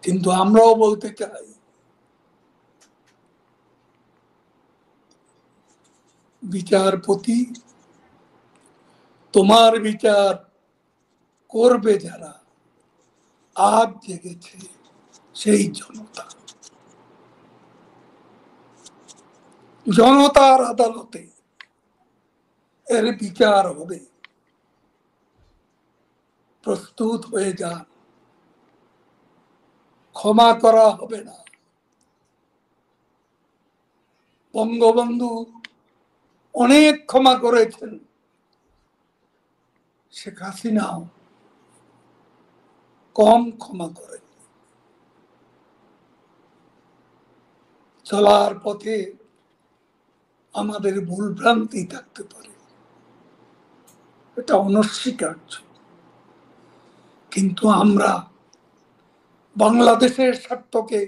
Speaker 1: কিন্তু আমরাও বলতে চাই, বিচারপতি, তোমার বিচার করবে যারা, আজ জেগেছে সেই জনতা। জনতার আদালতে এর বিচার হবে, প্রস্তুত হয়ে যান, ক্ষমা করা হবে না। বঙ্গবন্ধু অনেক ক্ষমা করেছেন, শেখ হাসিনাও কম ক্ষমা করেন। চলার পথে আমাদের ভুল ভ্রান্তি থাকতে পারে, এটা অনস্বীকার্য, কিন্তু আমরা বাংলাদেশের স্বার্থকে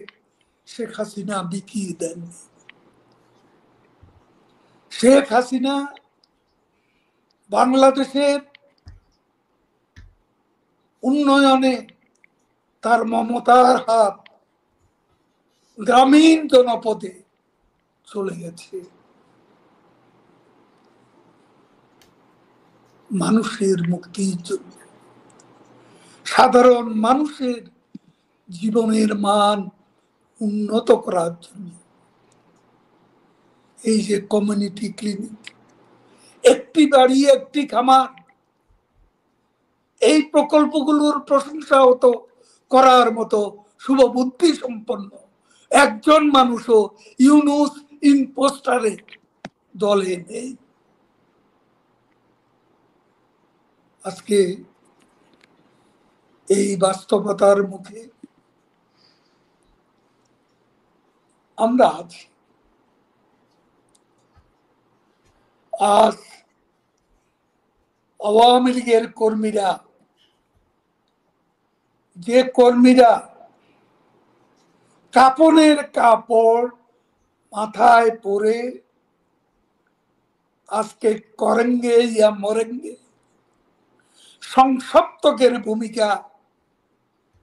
Speaker 1: শেখ হাসিনা বিকিয়ে দেননি। শেখ হাসিনা বাংলাদেশের উন্নয়নে তার মমতার হাত গ্রামীণ জনপদে চলে গেছে। মানুষের মুক্তির জন্য, সাধারণ মানুষের জীবনের মান উন্নত করার জন্য এই যে কমিউনিটি ক্লিনিক, একটি বাড়ি একটি খামার, এই প্রকল্পগুলোর প্রশংসা হতো করার মতো শুভবুদ্ধি সম্পন্ন একজন মানুষও ইউনুস ইম্পোস্টারে দলে নেই। আজকে এই বাস্তবতার মুখে আমরা আছি। আজ আওয়ামী লীগের কর্মীরা, যে কর্মীরা কাপনের কাপড় মাথায় পরে আজকে করেঙ্গে ইয়া মরেঙ্গে সংসপ্তকের ভূমিকা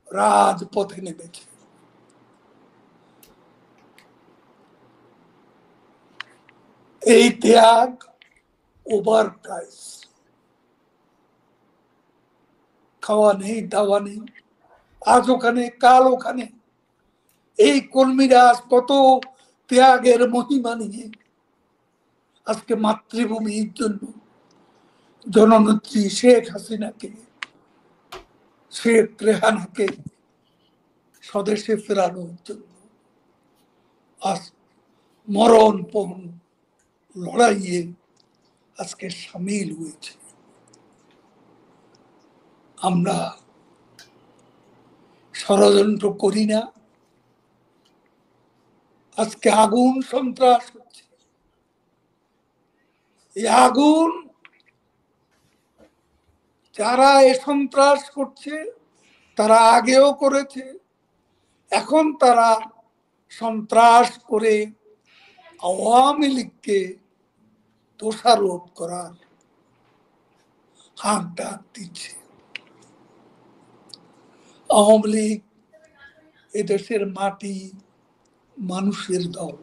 Speaker 1: রাজপথে নেমেছে, এই ত্যাগ ওভার প্রাইস। খাওয়া নেই, দাওয়া নেই, আজ ওখানে কাল ওখানে। এই কর্মীরা আজ কত ত্যাগের মহিমা নিয়ে আজকে মাতৃভূমির জন্য জননেত্রী শেখ হাসিনাকে, শেখ রেহানাকে স্বদেশে ফেরানোর জন্য আজ মরণপণ লড়াইয়ে আজকে সামিল হয়েছে। আমরা ষড়যন্ত্র করি না। আজকে আগুন সন্ত্রাস হচ্ছে, এই আগুন যারা এ সন্ত্রাস করছে তারা আগেও করেছে, এখন তারা সন্ত্রাস করে আওয়ামী লীগকে দোষারোপ করার হাত ডাক দিচ্ছে। আওয়ামী লীগ এদেশের মাটি মানুষের দল।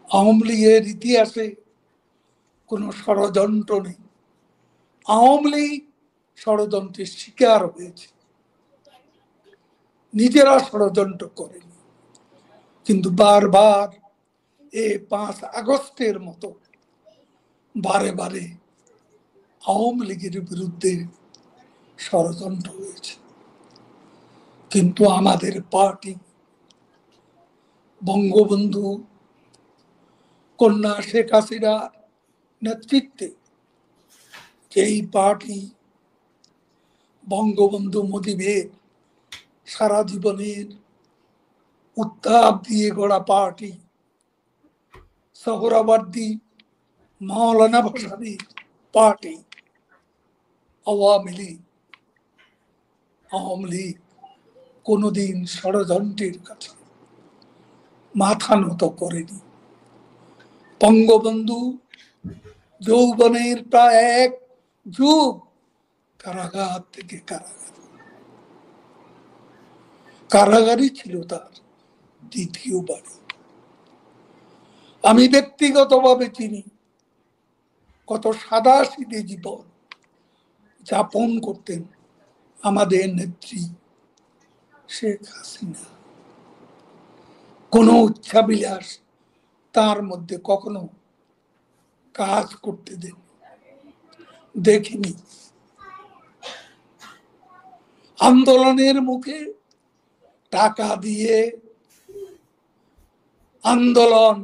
Speaker 1: আওয়ামী লীগের ইতিহাসে কোনো ষড়যন্ত্র নেই। আওয়ামী লীগ ষড়যন্ত্রের শিকার হয়েছে, নিজেরা ষড়যন্ত্র করেনি, কিন্তু বারবার 5 আগস্টের মতো বারে বারে আওয়ামী লীগের বিরুদ্ধে ষড়যন্ত্র হয়েছে। কিন্তু আমাদের পার্টি বঙ্গবন্ধু কন্যা শেখ হাসিনার নেতৃত্বে, যেই পার্টি বঙ্গবন্ধু মুজিবের সারা জীবনের উত্তাপ দিয়ে গড়া পার্টি, সোহরাওয়ার্দী মাওলানা ভাসানীর পার্টি আওয়ামী লীগ। আওয়ামী লীগ কোনোদিন ষড়যন্ত্রের কাছে মাথা নত করেনি। বঙ্গবন্ধু যৌবনের প্রায় 1 যুগ কারাগার থেকে কারাগারই ছিল তার দ্বিতীয় বাড়ি। আমি ব্যক্তিগতভাবে চিনি কত সাদাসিধে জীবন যাপন করতেন আমাদের নেত্রী শেখ হাসিনা। কোনো উচ্চাবিলাস তার মধ্যে কখনো কাজ করতে দেখিনি। আন্দোলনের মুখে টাকা দিয়ে আন্দোলন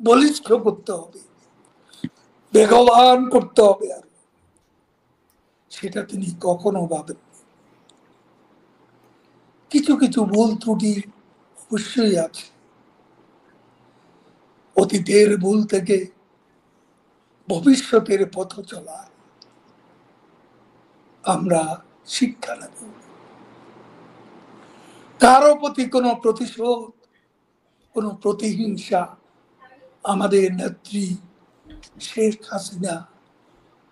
Speaker 1: বলিষ্ঠ করতে হবে, বেগবান করতে হবে, আর সেটা তিনি কখনো ভাবেন। কিছু কিছু ভুল ত্রুটি অবশ্যই আছে। অতীতের ভুল থেকে ভবিষ্যতের পথ চলা আমরা শিক্ষা নেব। কারো প্রতি কোনো প্রতিশোধ, কোনো প্রতিহিংসা আমাদের নেত্রী শেখ হাসিনা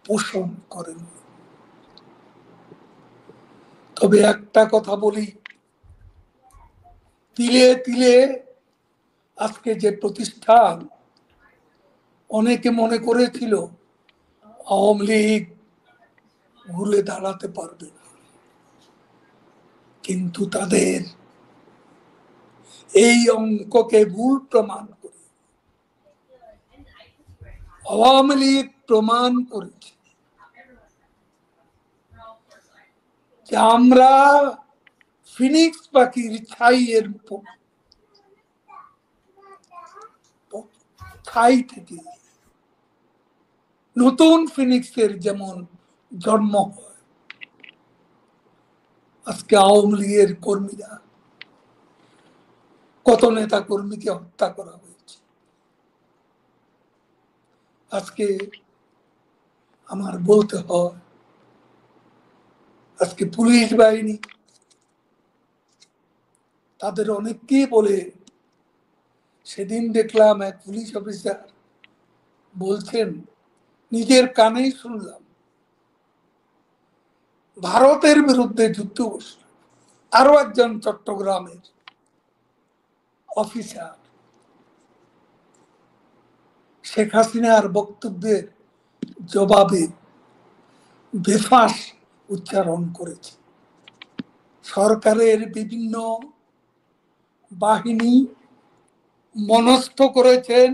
Speaker 1: পোষণ করেন। তবে একটা কথা বলি, তিলে তিলে আজকে যে প্রতিষ্ঠান, অনেকে মনে করেছিল আওয়ামী লীগ ঘুরে দাঁড়াতে পারবে না, কিন্তু তাদের এই অঙ্ককে ভুল প্রমাণ করে আওয়ামী লীগ প্রমাণ করেছে যে আমরা ফিনিক্স পাখির ছাই থেকে নতুন ফিনিক্সের যেমন জন্ম হয়, আজকে আওয়ামী লীগের কর্মীরা, কত নেতা কর্মীকে হত্যা করা হয়েছে। আজকে আমার বলতে হয়, আজকে পুলিশ বাহিনী তাদের অনেককেই বলে, সেদিন দেখলাম এক পুলিশ অফিসার বলছেন, নিজের কানেই শুনলাম, ভারতের বিরুদ্ধে যুদ্ধ ঘোষণা। আরো একজন চট্টগ্রামের অফিসার শেখ হাসিনার বক্তব্যের জবাবে বেফাঁস উচ্চারণ করেছে। সরকারের বিভিন্ন বাহিনী মনস্থ করেছেন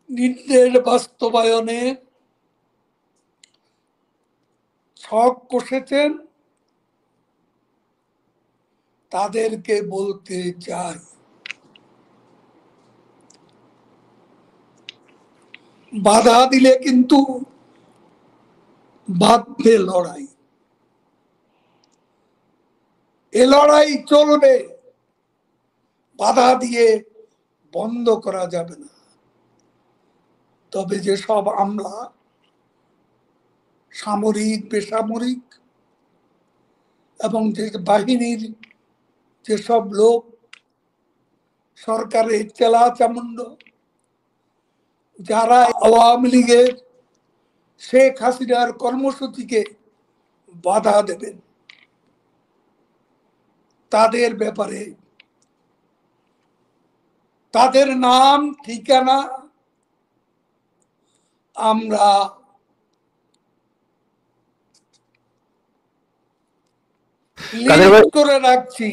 Speaker 1: নির্দেশ বাস্তবায়নে, ছক কষেছেন। তাদেরকে বলতে চাই, বাধা দিলে কিন্তু বাঁধবে লড়াই। এ লড়াই চলবে, বাধা দিয়ে বন্ধ করা যাবে না। তবে যেসব আমলা, সামরিক বেসামরিক এবং যে বাহিনীর যেসব লোক সরকারের চেলা চামুন্ড, যারা আওয়ামী লীগের শেখ হাসিনার কর্মসূচিকে বাধা দেবেন, তাদের ব্যাপারে তাদের নাম ঠিকানা আমরা লিস্ট করে রাখছি।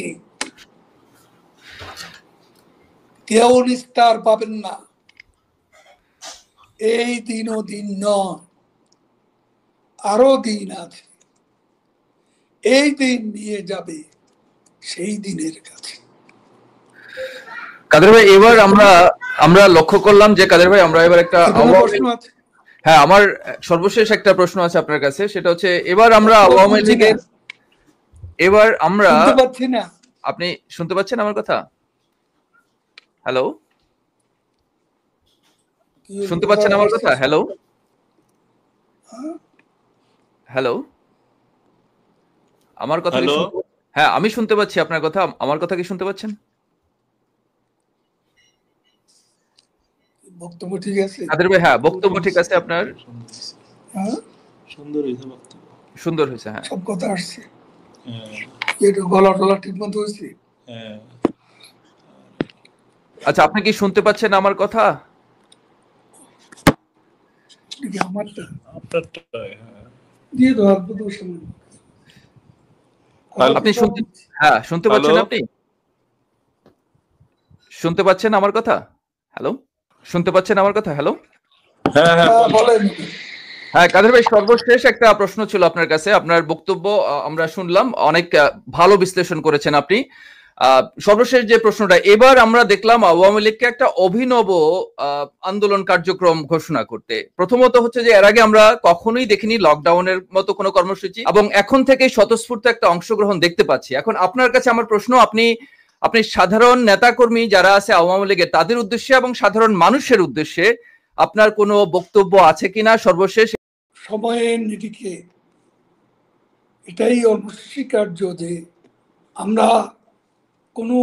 Speaker 1: কেউ নিস্তার পাবেন না। এই দিনও দিন নয়, আরো দিন আছে। এই দিন নিয়ে যাবে সেই দিনের কাছে।
Speaker 2: কাদের ভাই, এবার আমরা লক্ষ্য করলাম যে কাদের ভাই, আমরা এবার একটা
Speaker 1: প্রশ্ন আছে।
Speaker 2: হ্যাঁ, আমার সর্বশেষ একটা প্রশ্ন আছে আপনার কাছে, সেটা হচ্ছে এবার আমরা আওয়ামী লীগের, এবার আমরা
Speaker 1: শুনতে পাচ্ছি না।
Speaker 2: আপনি শুনতে পাচ্ছেন আমার কথা? হ্যালো, শুনতে পাচ্ছেন আমার কথা? হ্যালো হ্যালো, আমার কথা? হ্যাঁ, আমি শুনতে পাচ্ছি আপনার কথা। আমার কথা কি শুনতে পাচ্ছেন?
Speaker 1: বক্তব্য ঠিক আছে
Speaker 2: কাদের ভাই? হ্যাঁ, বক্তব্য ঠিক আছে আপনার।
Speaker 3: সুন্দর হয়েছে বক্তব্য,
Speaker 2: সুন্দর হয়েছে। হ্যাঁ,
Speaker 1: সব কথা আসছে, একটু গলা টলা ঠিক মতো হয়েছে।
Speaker 2: আচ্ছা, আপনি কি শুনতে পাচ্ছেন আমার কথা?
Speaker 1: আমারটা
Speaker 3: হ্যাঁ।
Speaker 1: দিয়ে দাও, অদ্ভুত সময়।
Speaker 2: আপনি শুনতে, হ্যাঁ শুনতে পাচ্ছেন? আপনি শুনতে পাচ্ছেন আমার কথা? হ্যালো, শুনতে পাচ্ছেন আমার কথা? হ্যালো,
Speaker 3: হ্যাঁ হ্যাঁ
Speaker 1: বলেন।
Speaker 2: হ্যাঁ কাদের ভাই, সর্বশেষ একটা প্রশ্ন ছিল আপনার কাছে। আপনার বক্তব্য আমরা শুনলাম, অনেক ভালো বিশ্লেষণ করেছেন আপনি। সর্বশেষ যে প্রশ্নটা, এবার আমরা দেখলাম আওয়ামী লীগকে একটা অভিনব আন্দোলন কার্যক্রম ঘোষণা করতে। প্রথমত হচ্ছে যে এর আগে আমরা কখনোই দেখিনি লকডাউনের মতো কোনো কর্মসূচি, এবং এখন থেকে স্বতঃস্ফূর্ত একটা অংশগ্রহণ দেখতে পাচ্ছি। এখন আপনার কাছে আমার প্রশ্ন, আপনি সাধারণ নেতাকর্মী যারা আছে আওয়ামী লীগের, তাদের উদ্দেশ্যে এবং সাধারণ মানুষের উদ্দেশ্যে আপনার কোনো বক্তব্য আছে কিনা? সর্বশেষ
Speaker 1: সময়ের নিরিখে এটাই অনস্বীকার্য যে আমরা কোনো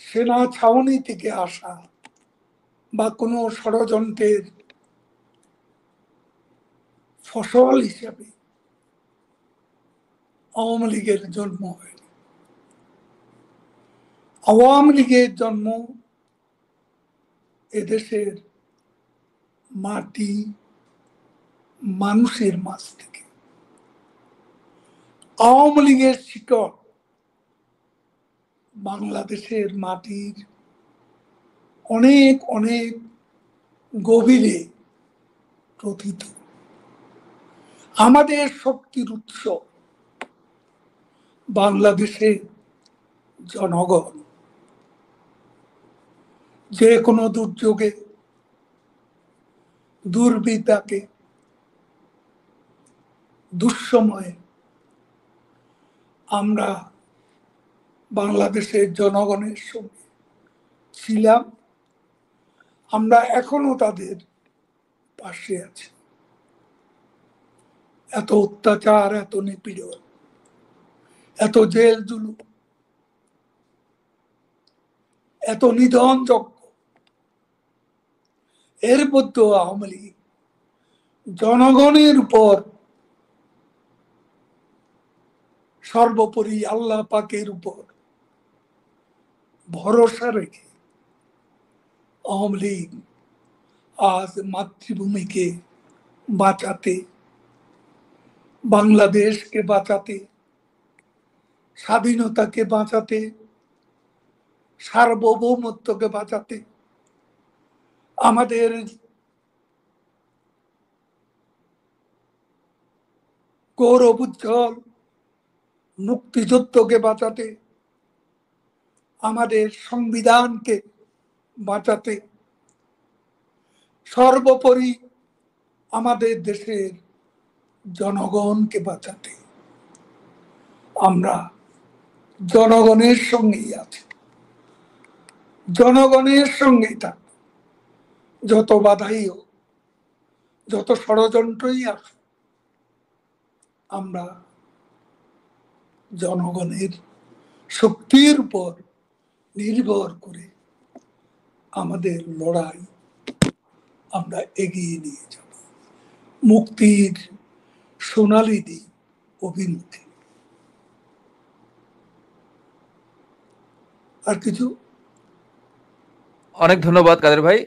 Speaker 1: সেনা ছাউনি থেকে আসা বা কোনো ষড়যন্ত্রের ফসল হিসেবে আওয়ামী লীগের জন্ম হয়নি। আওয়ামী লীগের জন্ম এদেশের মাটি মানুষের মাঝ থেকে। আওয়ামী লীগের শিকড় বাংলাদেশের মাটির অনেক অনেক গভীরে প্রথিত। আমাদের শক্তির উৎস বাংলাদেশের জনগণ। যে কোনো দুর্যোগে, দুর্বিপাকে, দুঃসময়ে আমরা বাংলাদেশের জনগণের সঙ্গে ছিলাম, আমরা এখনো তাদের পাশে আছি। এত অত্যাচার, এত নিপীড়ন, এত জেল জুলুম, এত নিধন যজ্ঞ, এর মধ্যে আওয়ামী লীগ জনগণের উপর, সর্বোপরি আল্লাহ পাকের উপর ভরসা রেখে আওয়ামী লীগ আজ মাতৃভূমিকে বাঁচাতে, বাংলাদেশকে বাঁচাতে, স্বাধীনতাকে বাঁচাতে, সার্বভৌমত্বকে বাঁচাতে, আমাদের গৌরব উজ্জ্বল মুক্তিযুদ্ধকে বাঁচাতে, আমাদের সংবিধানকে বাঁচাতে, সর্বোপরি আমাদের দেশের জনগণকে বাঁচাতে আমরা জনগণের সঙ্গেই আছি, জনগণের সঙ্গেই থাকব। যত বাধাই হোক, যত ষড়যন্ত্রই আসুক, আমরা জনগণের শক্তির উপর নির্ভর করে আমাদের লড়াই আমরা এগিয়ে নিয়ে যাব মুক্তির সোনালী দিন অভিমুখে। আর কিছু?
Speaker 2: অনেক ধন্যবাদ কাদের ভাই।